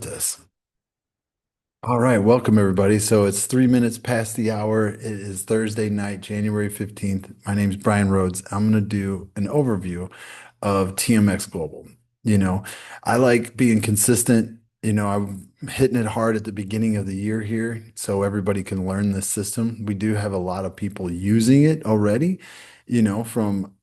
This. All right, welcome everybody. So it's 3 minutes past the hour. It is Thursday night, January 15th. My name's Brian Rhodes. I'm going to do an overview of TMX Global. You know, I like being consistent. I'm hitting it hard at the beginning of the year here so everybody can learn this system. We do have a lot of people using it already, from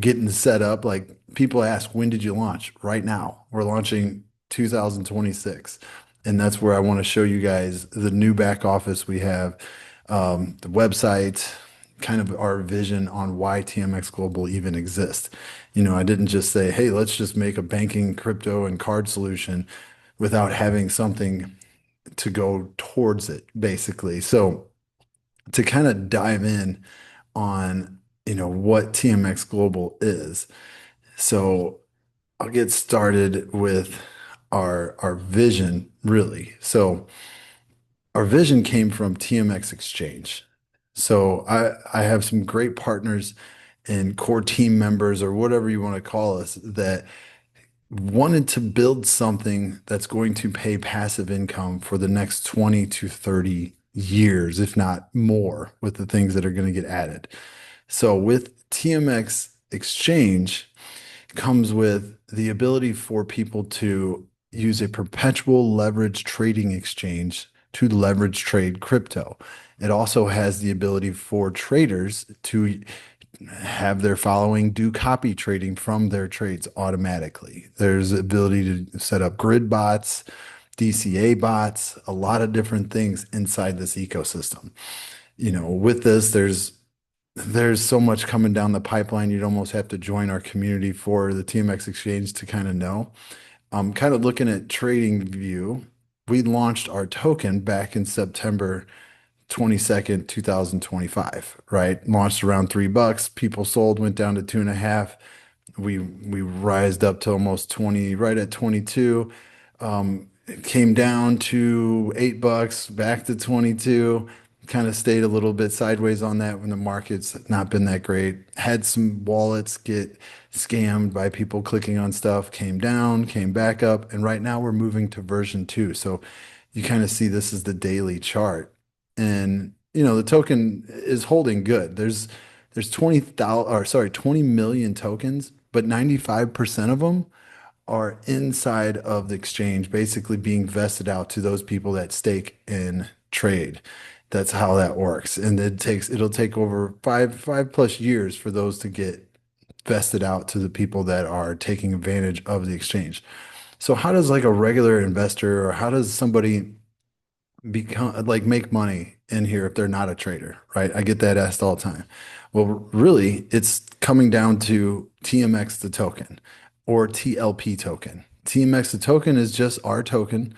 getting set up. Like people ask, when did you launch? Right now. We're launching 2026. And that's where I want to show you guys the new back office we have, the website, kind of our vision on why TMX Global even exists. I didn't just say, hey, let's just make a banking, crypto, and card solution without having something to go towards it, basically. So to kind of dive in on, what TMX Global is. So I'll get started with our vision, really. So our vision came from TMX Exchange. So I have some great partners and core team members or whatever you want to call us that wanted to build something that's going to pay passive income for the next 20 to 30 years, if not more, with the things that are going to get added. So with TMX Exchange comes with the ability for people to use a perpetual leverage trading exchange to leverage trade crypto. It also has the ability for traders to have their following do copy trading from their trades automatically. There's the ability to set up grid bots, DCA bots, a lot of different things inside this ecosystem. With this, there's so much coming down the pipeline. You'd almost have to join our community for the TMX Exchange to kind of know. Kind of looking at Trading View, we launched our token back in September 22nd, 2025, right? Launched around $3. People sold, went down to 2.5. We rised up to almost 20, right at 22. It came down to $8, back to 22. Kind of stayed a little bit sideways on that when the market's not been that great. Had some wallets get scammed by people clicking on stuff, came down, came back up, and right now we're moving to version 2. So you kind of see this is the daily chart. And the token is holding good. There's 20,000 or sorry, 20 million tokens, but 95% of them are inside of the exchange, basically being vested out to those people that stake in trade. That's how that works. And it'll take over five plus years for those to get vested out to the people that are taking advantage of the exchange. So how does like a regular investor or how does somebody become like make money in here if they're not a trader, right? I get that asked all the time. Well, really, it's coming down to TMX the token or TLP token. TMX the token is just our token.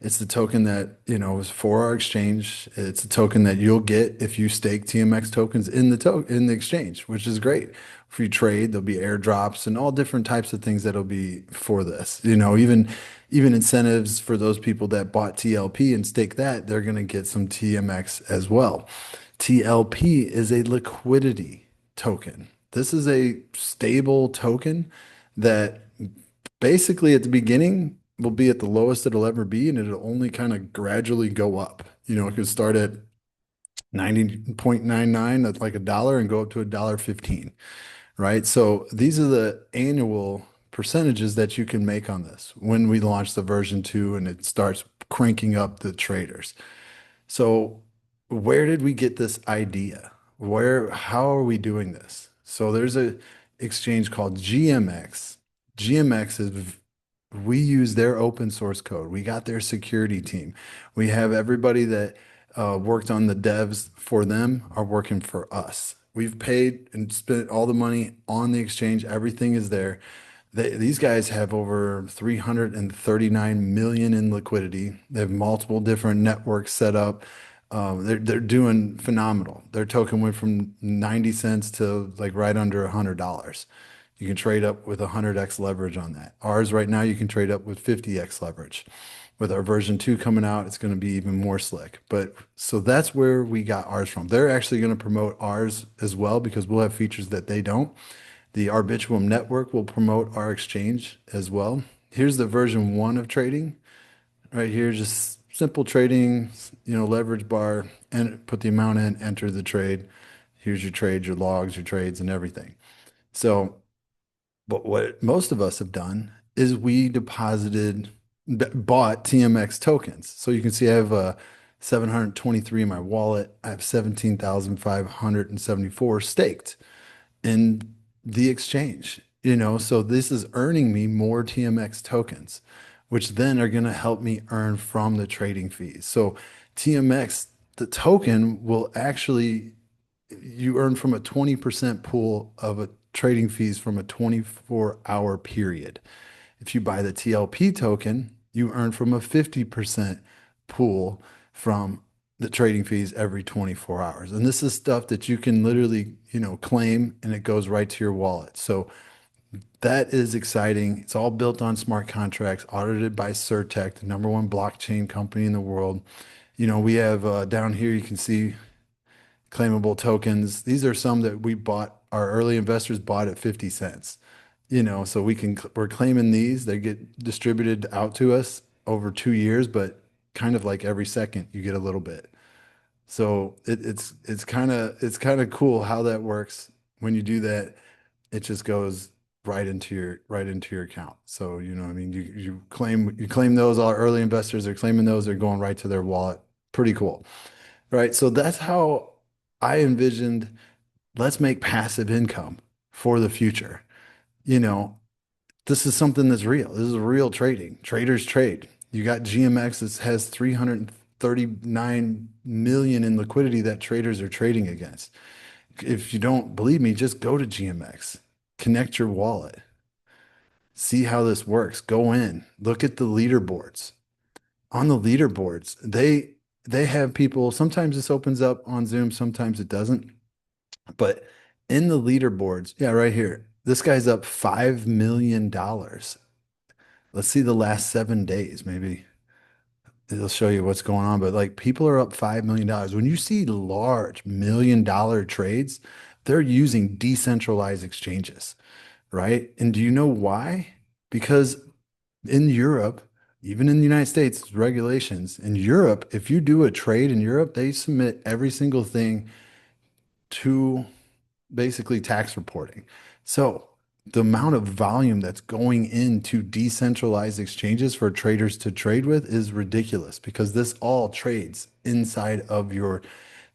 It's the token that, is for our exchange. It's a token that you'll get if you stake TMX tokens in the exchange, which is great. If you trade, there'll be airdrops and all different types of things that'll be for this. Even incentives for those people that bought TLP and stake that, they're going to get some TMX as well. TLP is a liquidity token. This is a stable token that basically at the beginning will be at the lowest it'll ever be, and it'll only kind of gradually go up. It could start at 90.99, that's like a dollar, and go up to $1.15, right? So these are the annual percentages that you can make on this when we launch the version 2 and it starts cranking up the traders. So where did we get this idea? How are we doing this? So there's a exchange called GMX. GMX is we use their open source code. We got their security team. We have everybody that worked on the devs for them are working for us. We've paid and spent all the money on the exchange. Everything is there. These guys have over 339 million in liquidity. They have multiple different networks set up. They're doing phenomenal. Their token went from 90 cents to like right under $100. You can trade up with 100x leverage on that. Ours right now, you can trade up with 50x leverage. With our version 2 coming out, it's going to be even more slick. But so that's where we got ours from. They're actually going to promote ours as well because we'll have features that they don't. The Arbitrum network will promote our exchange as well. Here's the version 1 of trading. right here, just simple trading, leverage bar, and put the amount in, enter the trade. Here's your trade, your logs, your trades, and everything. So, but what most of us have done is we bought TMX tokens. So you can see I have 723 in my wallet. I have 17,574 staked in the exchange, so this is earning me more TMX tokens, which then are going to help me earn from the trading fees. So TMX, the token will actually, you earn from a 20% pool of a trading fees from a 24-hour period. If you buy the TLP token, you earn from a 50% pool from the trading fees every 24 hours. And this is stuff that you can literally, claim and it goes right to your wallet. So that is exciting. It's all built on smart contracts, audited by Certec, the number one blockchain company in the world. We have down here, you can see claimable tokens. These are some that we bought, our early investors bought at 50 cents. So we're claiming these, they get distributed out to us over 2 years, but kind of like every second you get a little bit. So it's kind of cool how that works. When you do that, it just goes right into your account. So, I mean, you claim those, all early investors are claiming those, they're going right to their wallet. Pretty cool. Right. So that's how I envisioned, let's make passive income for the future. You know, this is something that's real. This is real trading. Traders trade. You got GMX that has 339 million in liquidity that traders are trading against. If you don't believe me, just go to GMX, connect your wallet, see how this works. Go in, look at the leaderboards. On the leaderboards, they have people. Sometimes this opens up on Zoom, sometimes it doesn't. But in the leaderboards, yeah, right here, this guy's up $5 million. Let's see the last 7 days. Maybe it'll show you what's going on. But like people are up $5 million. When you see large $1 million trades, they're using decentralized exchanges, right? And do you know why? Because in Europe, even in the United States, regulations in Europe, if you do a trade in Europe, they submit every single thing to basically tax reporting. So the amount of volume that's going into decentralized exchanges for traders to trade with is ridiculous because this all trades inside of your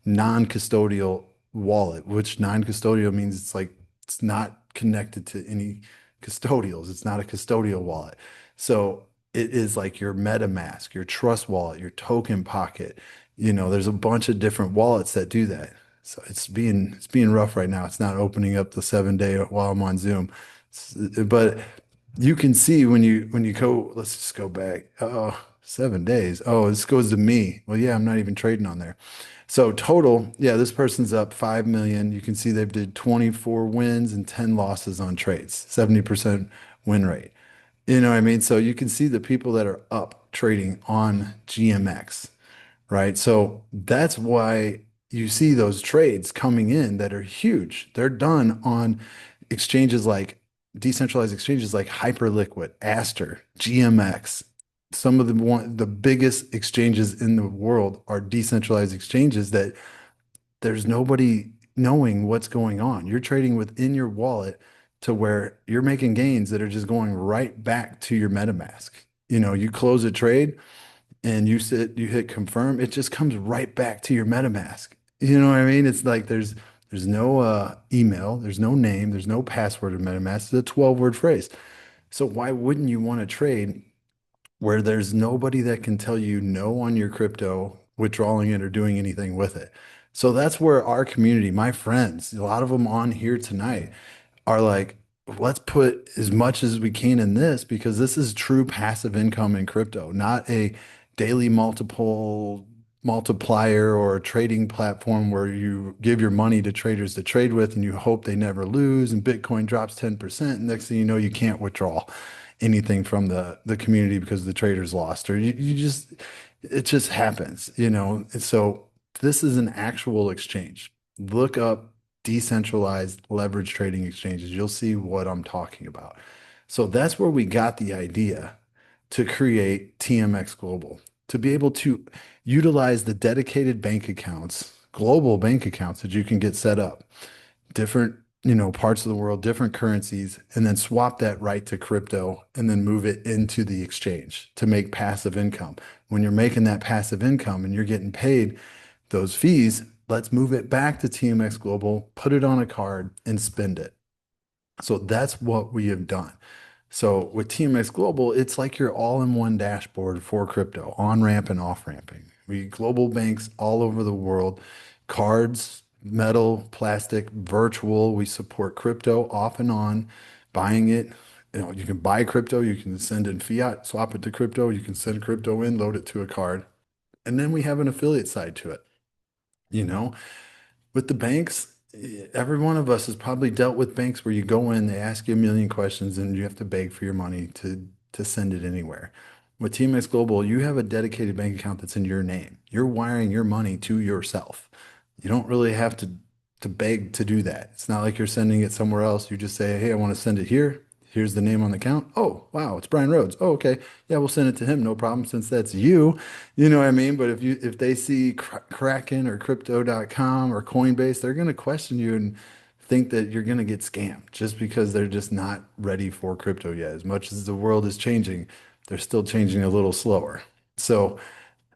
non-custodial wallet, which non-custodial means it's not connected to any custodials. It's not a custodial wallet. So it is like your MetaMask, your Trust wallet, your Token Pocket. There's a bunch of different wallets that do that. So it's being rough right now. It's not opening up the 7 day while I'm on Zoom. But you can see when you go, let's just go back. Oh, 7 days. Oh, this goes to me. Well, yeah, I'm not even trading on there. So total, yeah, this person's up 5 million. You can see they've did 24 wins and 10 losses on trades, 70% win rate. You know what I mean? So you can see the people that are up trading on GMX, right? So that's why you see those trades coming in that are huge. They're done on exchanges like decentralized exchanges like Hyperliquid, Aster, GMX. Some of the biggest exchanges in the world are decentralized exchanges that there's nobody knowing what's going on. You're trading within your wallet to where you're making gains that are just going right back to your MetaMask. You close a trade and you hit confirm, it just comes right back to your MetaMask. You know what I mean? It's like there's no email, there's no name, there's no password in MetaMask. It's a 12-word phrase. So why wouldn't you want to trade where there's nobody that can tell you no on your crypto, withdrawing it or doing anything with it? So that's where our community, my friends, a lot of them on here tonight are like, let's put as much as we can in this because this is true passive income in crypto, not a daily multiplier or a trading platform where you give your money to traders to trade with and you hope they never lose and Bitcoin drops 10%. Next thing you know, you can't withdraw anything from the community because the traders lost or you just it just happens. And so this is an actual exchange. Look up decentralized leverage trading exchanges. You'll see what I'm talking about. So that's where we got the idea to create TMX Global, to be able to utilize the dedicated bank accounts, global bank accounts that you can get set up, different, parts of the world, different currencies, and then swap that right to crypto and then move it into the exchange to make passive income. When you're making that passive income and you're getting paid those fees, let's move it back to TMX Global, put it on a card and spend it. So that's what we have done. So with TMX Global, it's like your all-in-one dashboard for crypto, on-ramp and off-ramping. We global banks all over the world, cards, metal, plastic, virtual. We support crypto off and on, buying it. You can buy crypto, you can send in fiat, swap it to crypto, you can send crypto in, load it to a card. And then we have an affiliate side to it. You know, with the banks, every one of us has probably dealt with banks where you go in, they ask you a million questions, and you have to beg for your money to send it anywhere. With TMX Global, you have a dedicated bank account that's in your name. You're wiring your money to yourself. You don't really have to beg to do that. It's not like you're sending it somewhere else. You just say, "Hey, I want to send it here. Here's the name on the account." Oh, wow, it's Brian Rhodes. Oh, okay. Yeah, we'll send it to him. No problem, since that's you. You know what I mean? But if they see Kraken or crypto.com or Coinbase, they're going to question you and think that you're going to get scammed just because they're just not ready for crypto yet. As much as the world is changing, they're still changing a little slower. So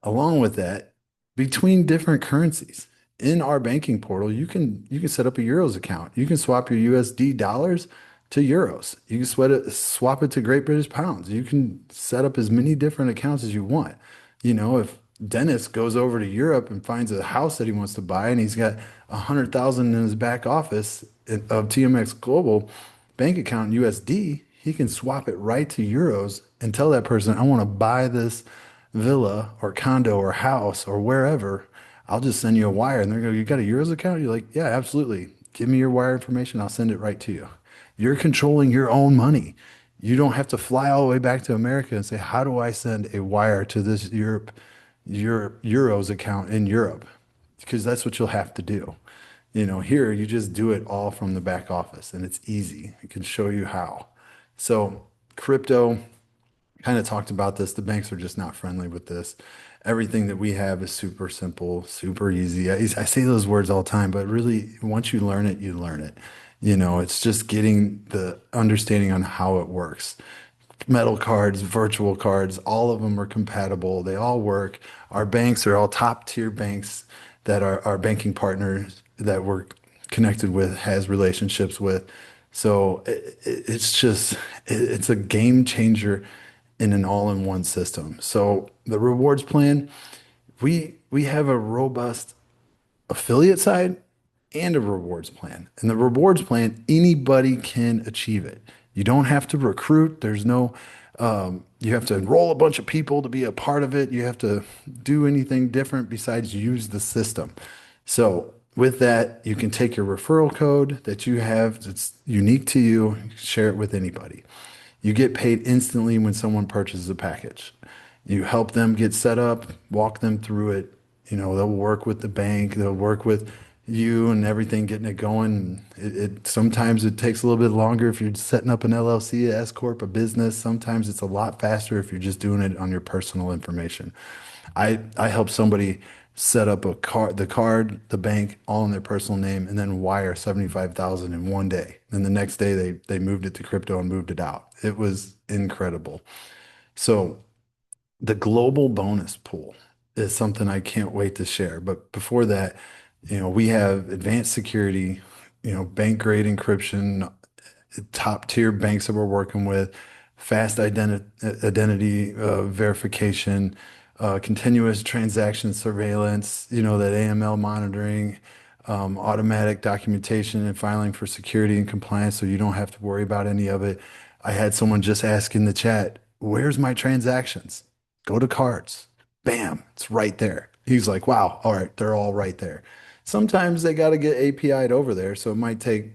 along with that, between different currencies in our banking portal, you can set up a euros account. You can swap your USD dollars to euros. You can swap it to Great British pounds. You can set up as many different accounts as you want. If Dennis goes over to Europe and finds a house that he wants to buy, and he's got 100,000 in his back office of TMX Global bank account in USD, he can swap it right to euros and tell that person, "I want to buy this villa or condo or house or wherever. I'll just send you a wire." And they're going, "You got a euros account?" You're like, "Yeah, absolutely. Give me your wire information. I'll send it right to you." You're controlling your own money. You don't have to fly all the way back to America and say, "How do I send a wire to this your euros account in Europe?" Because that's what you'll have to do. Here you just do it all from the back office and it's easy. I can show you how. So crypto, kind of talked about this. The banks are just not friendly with this. Everything that we have is super simple, super easy. I say those words all the time, but really, once you learn it, you learn it. It's just getting the understanding on how it works. Metal cards, virtual cards, all of them are compatible. They all work. Our banks are all top tier banks that are our banking partners that we're connected with, has relationships with. So it's just, it's a game changer in an all-in-one system. So the rewards plan, we have a robust affiliate side and a rewards plan. And the rewards plan, anybody can achieve it. You don't have to recruit. There's no, you have to enroll a bunch of people to be a part of it. You have to do anything different besides use the system. So with that, you can take your referral code that you have that's unique to you, share it with anybody. You get paid instantly when someone purchases a package. You help them get set up, walk them through it. They'll work with the bank, they'll work with you and everything, getting it going. It sometimes it takes a little bit longer if you're setting up an LLC, a S corp, a business. Sometimes it's a lot faster if you're just doing it on your personal information. I help somebody set up the card, the bank, all in their personal name, and then wire 75,000 in one day. And the next day they moved it to crypto and moved it out. It was incredible. So the global bonus pool is something I can't wait to share. But before that, we have advanced security, bank grade encryption, top tier banks that we're working with, fast identity verification, continuous transaction surveillance, that AML monitoring, automatic documentation and filing for security and compliance, so you don't have to worry about any of it. I had someone just ask in the chat, "Where's my transactions?" Go to cards. Bam, it's right there. He's like, "Wow, all right, they're all right there." Sometimes they got to get API'd over there, so it might take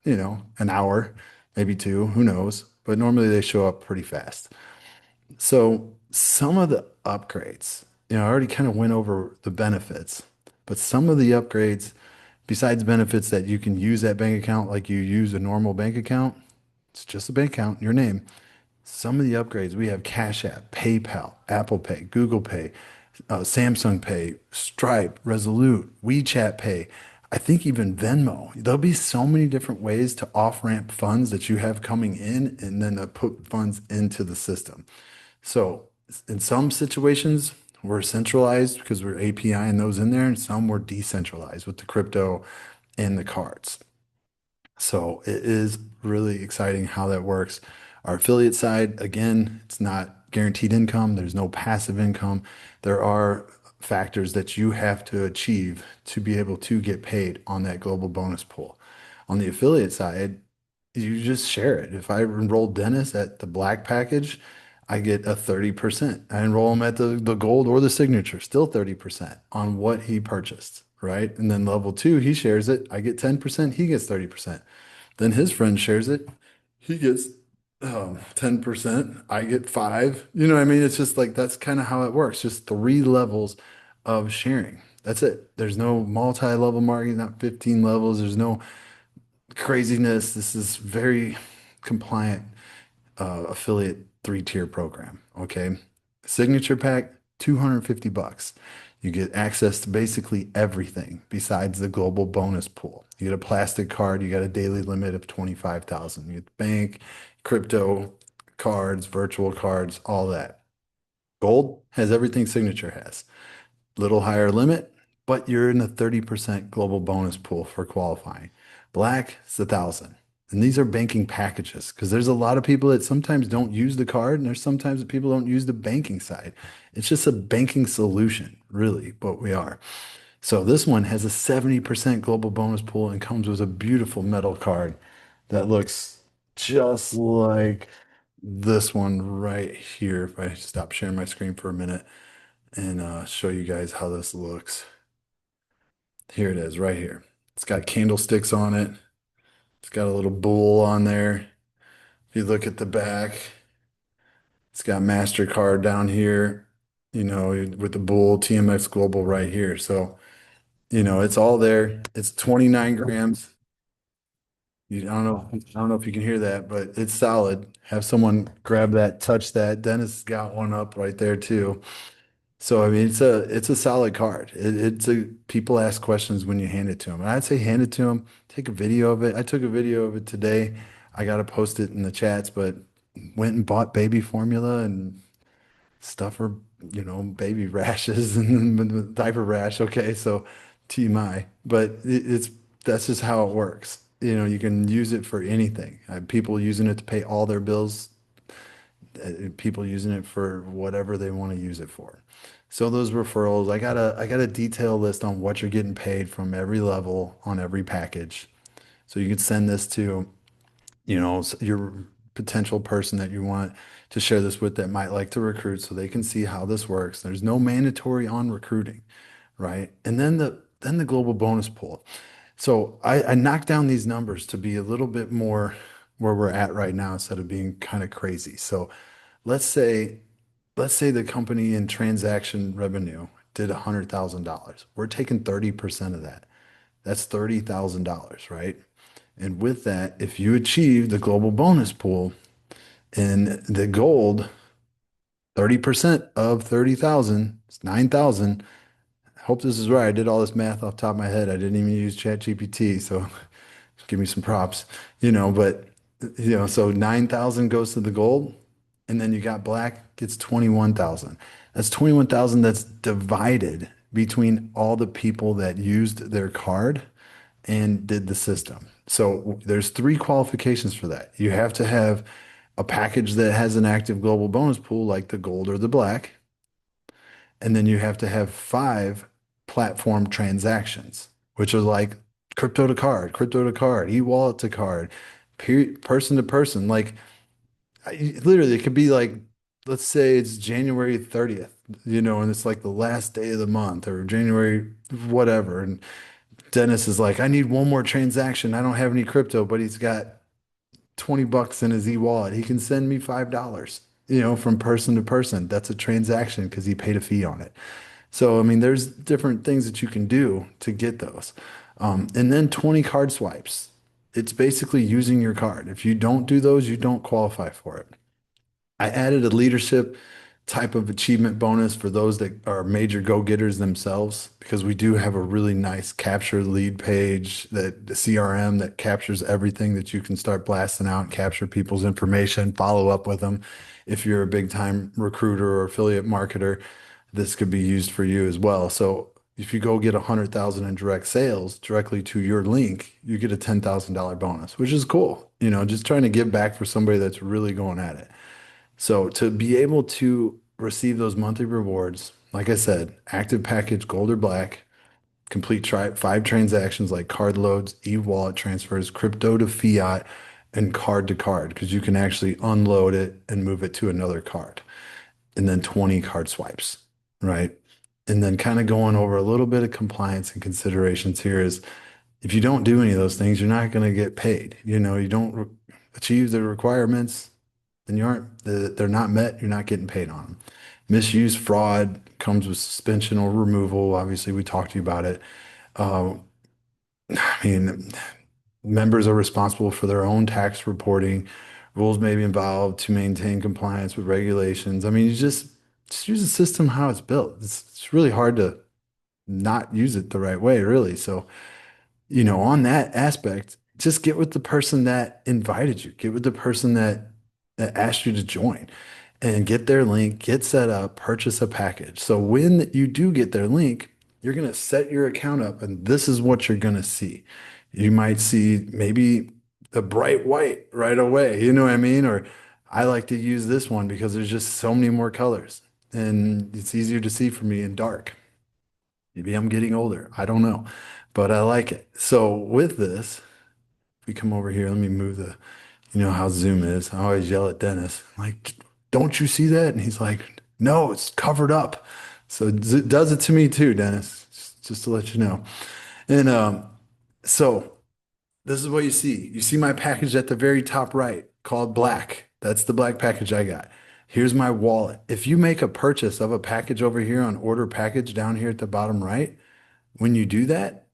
an hour, maybe two, who knows? But normally they show up pretty fast. So some of the upgrades, I already kind of went over the benefits, but some of the upgrades, besides benefits that you can use that bank account like you use a normal bank account, it's just a bank account, your name. Some of the upgrades we have Cash App, PayPal, Apple Pay, Google Pay, Samsung Pay, Stripe, Resolute, WeChat Pay. I think even Venmo. There'll be so many different ways to off-ramp funds that you have coming in and then to put funds into the system. So in some situations, we're centralized because we're API and those in there, and some we're decentralized with the crypto and the cards. So it is really exciting how that works. Our affiliate side, again, it's not guaranteed income. There's no passive income. There are factors that you have to achieve to be able to get paid on that global bonus pool. On the affiliate side, you just share it. If I enroll Dennis at the black package, I get a 30%. I enroll him at the gold or the signature, still 30% on what he purchased, right? And then level two, he shares it. I get 10%, he gets 30%. Then his friend shares it. He gets 10%. I get five. You know what I mean? It's just like that's kind of how it works. Just three levels of sharing. That's it. There's no multi-level marketing, not 15 levels. There's no craziness. This is very compliant affiliate three-tier program. Okay. Signature pack, 250 bucks. You get access to basically everything besides the global bonus pool. You get a plastic card, you got a daily limit of 25,000. You get bank, crypto, cards, virtual cards, all that. Gold has everything signature has. Little higher limit, but you're in the 30% global bonus pool for qualifying. Black is 1,000. And these are banking packages because there's a lot of people that sometimes don't use the card, and there's sometimes that people don't use the banking side. It's just a banking solution, really, what we are. So this one has a 70% global bonus pool and comes with a beautiful metal card that looks just like this one right here. If I stop sharing my screen for a minute and show you guys how this looks. Here it is right here. It's got candlesticks on it. It's got a little bull on there. If you look at the back, it's got MasterCard down here, with the bull, TMX Global right here. So, it's all there. It's 29 grams. I don't know if you can hear that, but it's solid. Have someone grab that, touch that. Dennis got one up right there too. So I mean, it's a solid card. It's a people ask questions when you hand it to them, and I'd say hand it to them. Take a video of it. I took a video of it today. I got to post it in the chats, but went and bought baby formula and stuff for baby rashes and the diaper rash. Okay, so TMI, but it's that's just how it works. You can use it for anything. People using it to pay all their bills, people using it for whatever they want to use it for. So those referrals, I got a detailed list on what you're getting paid from every level on every package. So you can send this to, your potential person that you want to share this with that might like to recruit so they can see how this works. There's no mandatory on recruiting, right? And then the global bonus pool. So I knocked down these numbers to be a little bit more where we're at right now instead of being kind of crazy. So let's say let's say the company in transaction revenue did $100,000. We're taking 30% of that. That's $30,000, right? And with that, if you achieve the global bonus pool in the gold, 30% of 30,000 is 9,000. I hope this is right. I did all this math off the top of my head. I didn't even use ChatGPT, so give me some props, but so 9,000 goes to the gold, and then you got black gets 21,000. That's 21,000 that's divided between all the people that used their card and did the system. So there's three qualifications for that. You have to have a package that has an active global bonus pool like the gold or the black, and then you have to have five platform transactions, which are like crypto to card, e-wallet to card, person to person. Like literally, it could be like, let's say it's January 30th, and it's like the last day of the month or January whatever. And Dennis is like, I need one more transaction. I don't have any crypto, but he's got 20 bucks in his e-wallet. He can send me $5, from person to person. That's a transaction because he paid a fee on it. So, I mean, there's different things that you can do to get those. And then 20 card swipes. It's basically using your card. If you don't do those, you don't qualify for it. I added a leadership type of achievement bonus for those that are major go-getters themselves, because we do have a really nice capture lead page, that the CRM that captures everything, that you can start blasting out and capture people's information, follow up with them. If you're a big time recruiter or affiliate marketer, this could be used for you as well. So if you go get 100,000 in direct sales directly to your link, you get a $10,000 bonus, which is cool. Just trying to give back for somebody that's really going at it. So to be able to receive those monthly rewards, like I said, active package, gold or black, complete 5 transactions like card loads, e-wallet transfers, crypto to fiat, and card to card, because you can actually unload it and move it to another card, and then 20 card swipes, right? And then kind of going over a little bit of compliance and considerations here is, if you don't do any of those things, you're not going to get paid. You don't achieve the requirements, then you aren't, they're not met, you're not getting paid on them. Misuse, fraud comes with suspension or removal. Obviously, we talked to you about it. Uh, I mean, members are responsible for their own tax reporting. Rules may be involved to maintain compliance with regulations. I mean, you just use the system how it's built. It's really hard to not use it the right way, really. So, on that aspect, just get with the person that invited you, get with the person that asked you to join, and get their link, get set up, purchase a package. So when you do get their link, you're going to set your account up, and this is what you're going to see. You might see maybe the bright white right away, you know what I mean? Or I like to use this one because there's just so many more colors and it's easier to see for me in dark. Maybe I'm getting older. I don't know, but I like it. So with this, if we come over here, let me move you know how Zoom is. I always yell at Dennis, like, don't you see that? And he's like, no, it's covered up. So it does it to me too, Dennis, just to let you know. And so this is what you see. You see my package at the very top right called black. That's the black package I got. Here's my wallet. If you make a purchase of a package over here on order package down here at the bottom right, when you do that,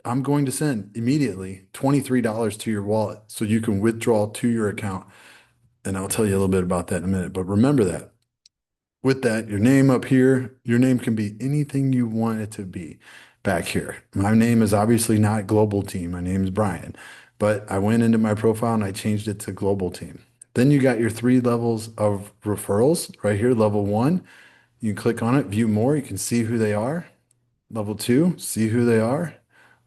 I'm going to send immediately $23 to your wallet so you can withdraw to your account. And I'll tell you a little bit about that in a minute. But remember that with that, your name up here, your name can be anything you want it to be back here. My name is obviously not Global Team. My name is Brian, but I went into my profile and I changed it to Global Team. Then you got your 3 levels of referrals right here. Level 1, you can click on it, view more. You can see who they are. Level 2, see who they are.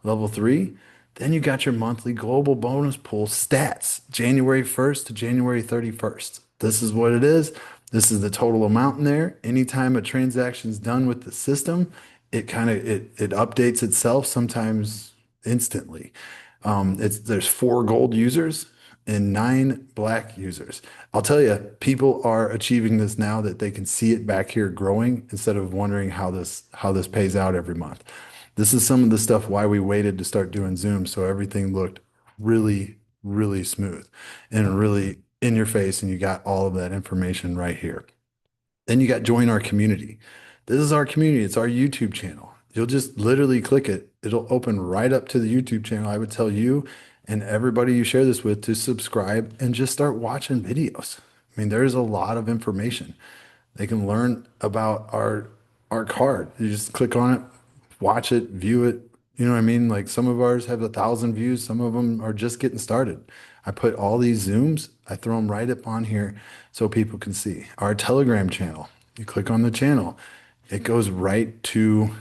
Level 3, then you got your monthly global bonus pool stats, January 1st to January 31st. This is what it is. This is the total amount in there. Anytime a transaction is done with the system, it updates itself sometimes instantly. There's 4 gold users and 9 black users. I'll tell you, people are achieving this now that they can see it back here growing instead of wondering how this pays out every month. This is some of the stuff why we waited to start doing Zoom, so everything looked really, really smooth and really in your face, and you got all of that information right here. Then you got join our community. This is our community. It's our YouTube channel. You'll just literally click it. It'll open right up to the YouTube channel. I would tell you and everybody you share this with to subscribe and just start watching videos. I mean, there's a lot of information. They can learn about our card. You just click on it, watch it, view it. You know what I mean? Like some of ours have 1,000 views, some of them are just getting started. I put all these Zooms, I throw them right up on here so people can see. Our Telegram channel, you click on the channel, it goes right to,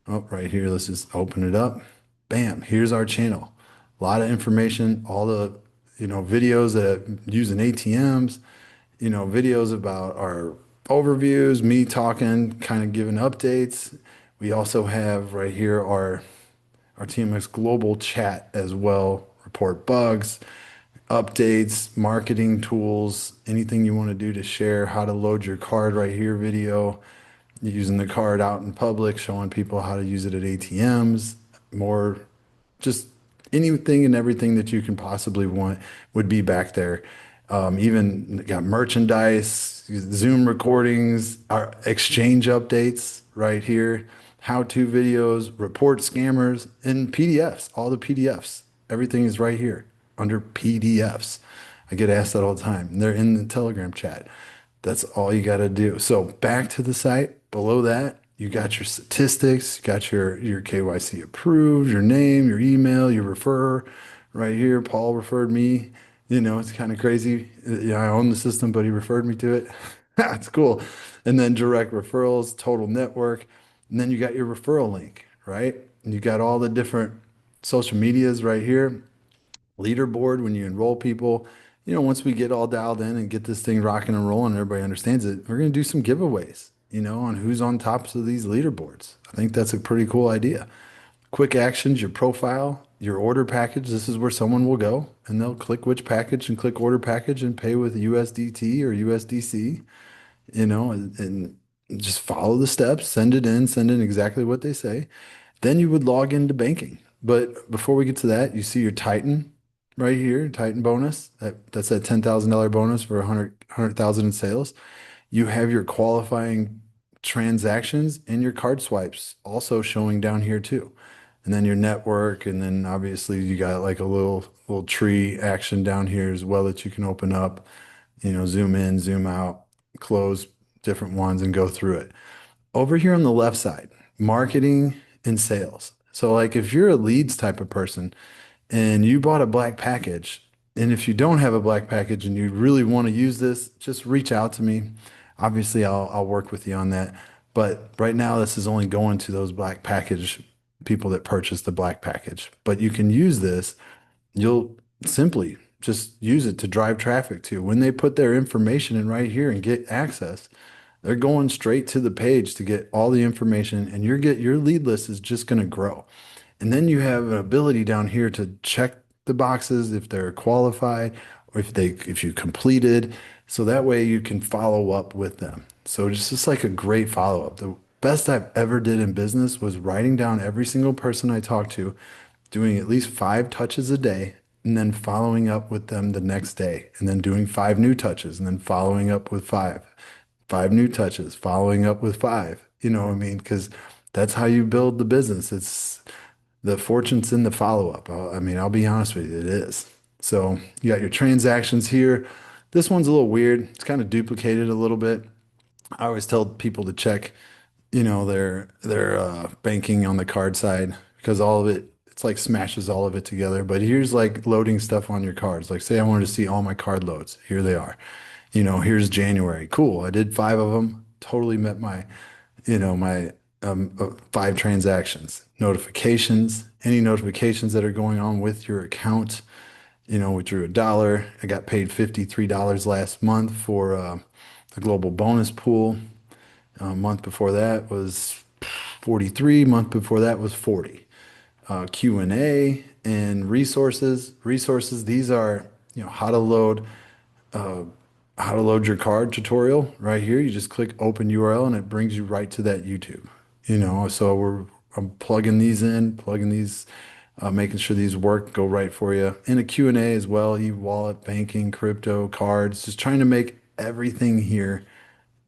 oh, right here. Let's just open it up. Bam, here's our channel. A lot of information, all the, videos that using ATMs, videos about our overviews, me talking, kind of giving updates. We also have right here our TMX Global chat as well, report bugs, updates, marketing tools, anything you want to do to share, how to load your card right here video, using the card out in public, showing people how to use it at ATMs, more just anything and everything that you can possibly want would be back there. Even got merchandise, Zoom recordings, our exchange updates right here, how-to videos, report scammers, and PDFs, all the PDFs. Everything is right here under PDFs. I get asked that all the time. And they're in the Telegram chat. That's all you got to do. So back to the site. Below that, you got your statistics, you got your KYC approved, your name, your email, your referrer. Right here, Paul referred me. It's kind of crazy. I own the system, but he referred me to it. That's cool. And then direct referrals, total network. And then you got your referral link, right? And you got all the different social medias right here, leaderboard when you enroll people. Once we get all dialed in and get this thing rocking and rolling, and everybody understands it, we're going to do some giveaways, on who's on tops of these leaderboards. I think that's a pretty cool idea. Quick actions, your profile, your order package. This is where someone will go and they'll click which package and click order package and pay with USDT or USDC, and just follow the steps, send in exactly what they say. Then you would log into banking. But before we get to that, you see your Titan right here, Titan bonus. That's that $10,000 bonus for 100,000 in sales. You have your qualifying transactions and your card swipes also showing down here too. And then your network, and then obviously you got like a little tree action down here as well that you can open up, zoom in, zoom out, close different ones and go through it. Over here on the left side, marketing and sales. So like if you're a leads type of person and you bought a black package, and if you don't have a black package and you really want to use this, just reach out to me. Obviously, I'll work with you on that. But right now, this is only going to those black package people that purchase the black package. But you can use this. You'll simply just use it to drive traffic to. When they put their information in right here and get access, they're going straight to the page to get all the information, and your lead list is just going to grow. And then you have an ability down here to check the boxes if they're qualified or if you completed. So that way you can follow up with them. So it's just like a great follow up. The best I've ever did in business was writing down every single person I talked to, doing at least 5 touches a day, and then following up with them the next day, and then doing 5 new touches, and then following up with 5 new touches, following up with five. You know what I mean? Because that's how you build the business. It's the fortune's in the follow up. I mean, I'll be honest with you, it is. So you got your transactions here. This one's a little weird. It's kind of duplicated a little bit. I always tell people to check, their banking on the card side because all of it's like smashes all of it together. But here's like loading stuff on your cards. Like say I wanted to see all my card loads. Here they are. Here's January. Cool. I did 5 of them. Totally met my 5 transactions. Notifications, any notifications that are going on with your account. Withdrew $1. I got paid $53 last month for the global bonus pool. Month before that was 43. Month before that was 40. Q&A and resources. Resources, these are, uh, how to load your card tutorial right here. You just click open URL and it brings you right to that YouTube. So I'm plugging these in, making sure these work, go right for you. And a Q&A as well, e-wallet, banking, crypto, cards, just trying to make everything here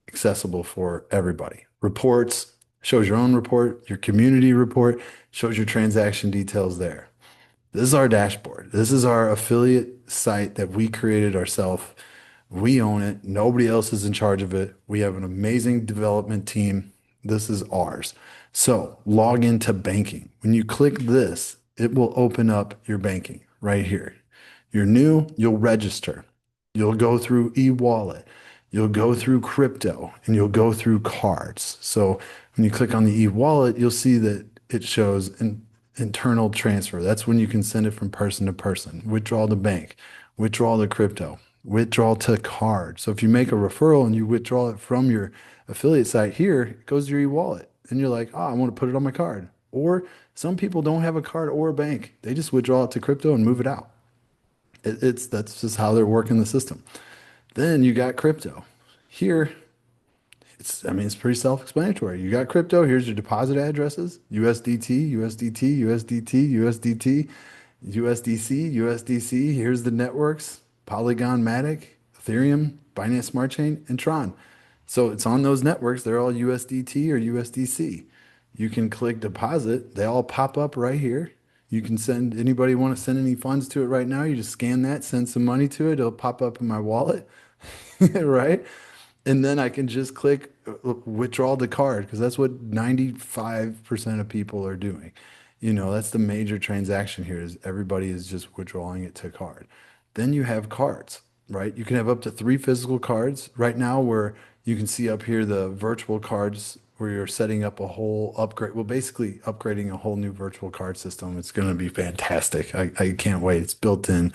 accessible for everybody. Reports, shows your own report, your community report, shows your transaction details there. This is our dashboard. This is our affiliate site that we created ourselves. We own it. Nobody else is in charge of it. We have an amazing development team. This is ours. So log into banking. When you click this, it will open up your banking right here. You're new, you'll register. You'll go through e-wallet. You'll go through crypto and you'll go through cards. So when you click on the e-wallet, you'll see that it shows an internal transfer. That's when you can send it from person to person, withdraw to bank, withdraw to crypto, withdraw to card. So if you make a referral and you withdraw it from your affiliate site here, it goes to your e-wallet. And you're like, oh, I want to put it on my card. Or some people don't have a card or a bank. They just withdraw it to crypto and move it out. That's just how they're working the system. Then you got crypto. Here, it's pretty self-explanatory. You got crypto, here's your deposit addresses, USDT, USDT, USDT, USDT, USDC, USDC. Here's the networks, Polygon, Matic, Ethereum, Binance Smart Chain, and Tron. So it's on those networks. They're all USDT or USDC. You can click deposit. They all pop up right here. You can send anybody want to send any funds to it right now. You just scan that, send some money to it. It'll pop up in my wallet, right? And then I can just click withdraw the card because that's what 95% of people are doing. That's the major transaction here is everybody is just withdrawing it to card. Then you have cards, right? You can have up to three physical cards. Right now, where you can see up here the virtual cards where you're setting up a whole upgrade. Well, basically upgrading a whole new virtual card system. It's going to be fantastic. I can't wait. It's built in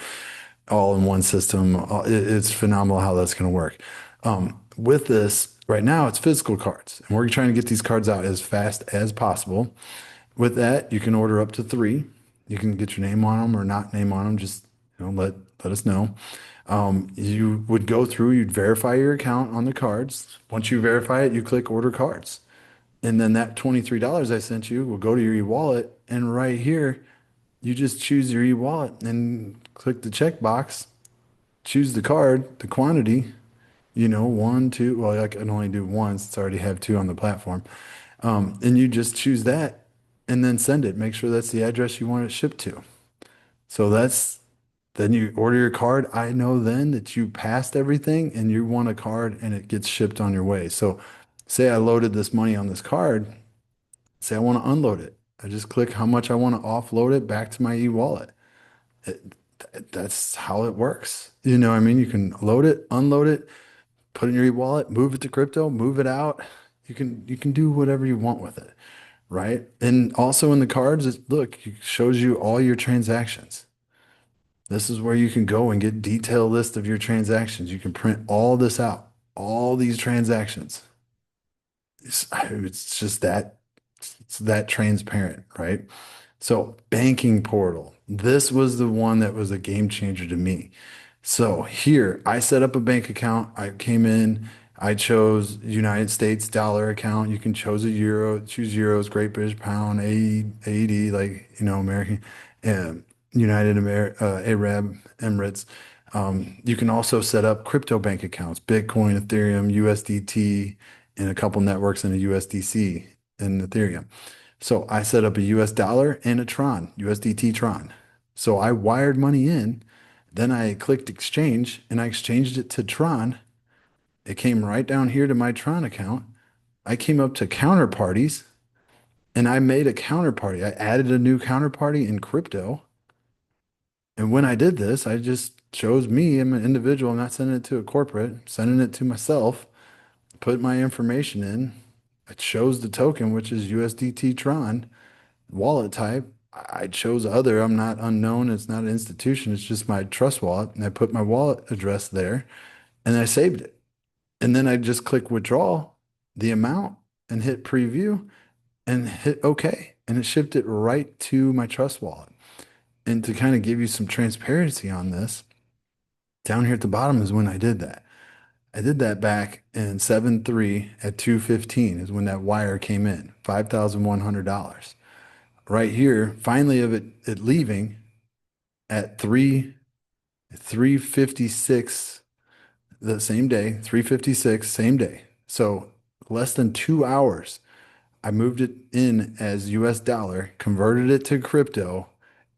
all in one system. It's phenomenal how that's going to work. With this, right now, it's physical cards, and we're trying to get these cards out as fast as possible. With that, you can order up to three. You can get your name on them or not name on them. Just let us know. You would go through, you'd verify your account on the cards. Once you verify it, you click order cards. And then that $23 I sent you will go to your e-wallet. And right here, you just choose your e-wallet and click the checkbox, choose the card, the quantity, one, two. Well, I can only do one since I already have two on the platform. And you just choose that and then send it. Make sure that's the address you want it shipped to. So then you order your card. I know then that you passed everything and you want a card and it gets shipped on your way. So say I loaded this money on this card, say I want to unload it. I just click how much I want to offload it back to my e-wallet. It, that's how it works. You know what I mean? You can load it, unload it, put it in your e-wallet, move it to crypto, move it out. You can do whatever you want with it, right? And also in the cards, look, it shows you all your transactions. This is where you can go and get detailed list of your transactions. You can print all this out, all these transactions. It's just that it's that transparent, right? So banking portal. This was the one that was a game changer to me. So here, I set up a bank account. I came in, I chose United States dollar account. You can choose choose euros, Great British pound, AED, like American, um, Arab Emirates. You can also set up crypto bank accounts, Bitcoin, Ethereum, USDT, and a couple networks in a USDC and Ethereum. So I set up a US dollar and a Tron, USDT Tron. So I wired money in, then I clicked exchange and I exchanged it to Tron. It came right down here to my Tron account. I came up to counterparties and I made a counterparty. I added a new counterparty in crypto. And when I did this, I just chose me. I'm an individual. I'm not sending it to a corporate, I'm sending it to myself, put my information in. It shows the token, which is USDT Tron. Wallet type, I chose other. I'm not unknown. It's not an institution. It's just my trust wallet. And I put my wallet address there and I saved it. And then I just click withdraw the amount and hit preview and hit OK. And it shipped it right to my trust wallet. And to kind of give you some transparency on this, down here at the bottom is when I did that. I did that back in 7/3 at 2:15 is when that wire came in, $5,100. Right here, finally of it leaving at 3:56 the same day, 3:56 same day. So less than 2 hours, I moved it in as US dollar, converted it to crypto,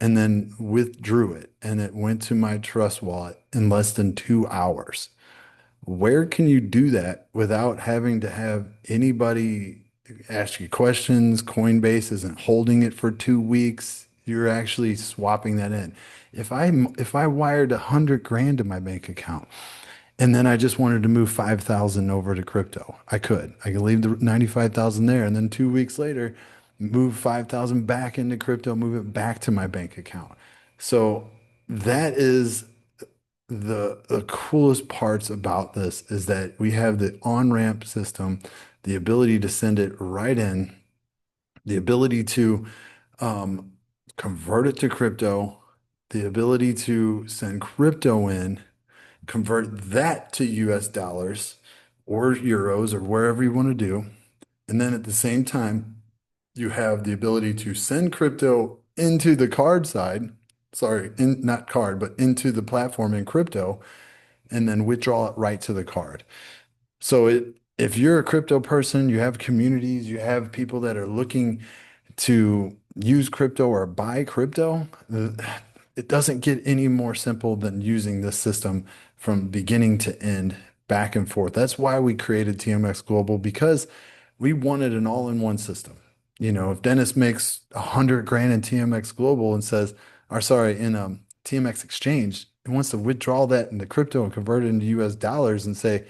and then withdrew it. And it went to my trust wallet in less than 2 hours. Where can you do that without having to have anybody ask you questions? Coinbase isn't holding it for 2 weeks. You're actually swapping that in. If I wired 100 grand to my bank account and then I just wanted to move 5,000 over to crypto, I could. I could leave the 95,000 there and then 2 weeks later move 5,000 back into crypto, move it back to my bank account. So that is the coolest parts about this is that we have the on-ramp system, the ability to send it right in, the ability to um, convert it to crypto, the ability to send crypto in, convert that to US dollars or euros or wherever you want to do. And then at the same time, you have the ability to send crypto into the card side, sorry, not card, but into the platform in crypto and then withdraw it right to the card. So if you're a crypto person, you have communities, you have people that are looking to use crypto or buy crypto, it doesn't get any more simple than using this system from beginning to end, back and forth. That's why we created TMX Global because we wanted an all-in-one system. If Dennis makes 100 grand in TMX Global and says, or sorry, in TMX Exchange, and wants to withdraw that into crypto and convert it into US dollars and say,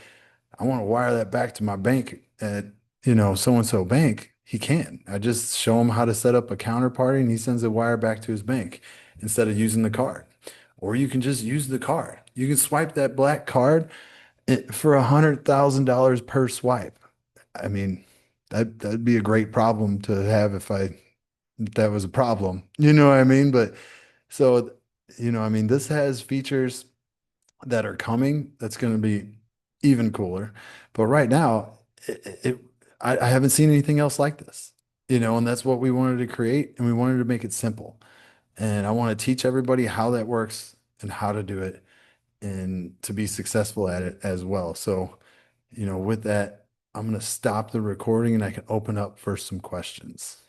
I want to wire that back to my bank at, so and so bank, he can. I just show him how to set up a counterparty and he sends a wire back to his bank instead of using the card. Or you can just use the card. You can swipe that black card for $100,000 per swipe. I mean, that'd be a great problem to have if that was a problem. You know what I mean? But so, I mean, this has features that are coming that's going to be even cooler. But right now, I haven't seen anything else like this, and that's what we wanted to create, and we wanted to make it simple. And I want to teach everybody how that works and how to do it and to be successful at it as well. So, with that, I'm going to stop the recording and I can open up for some questions.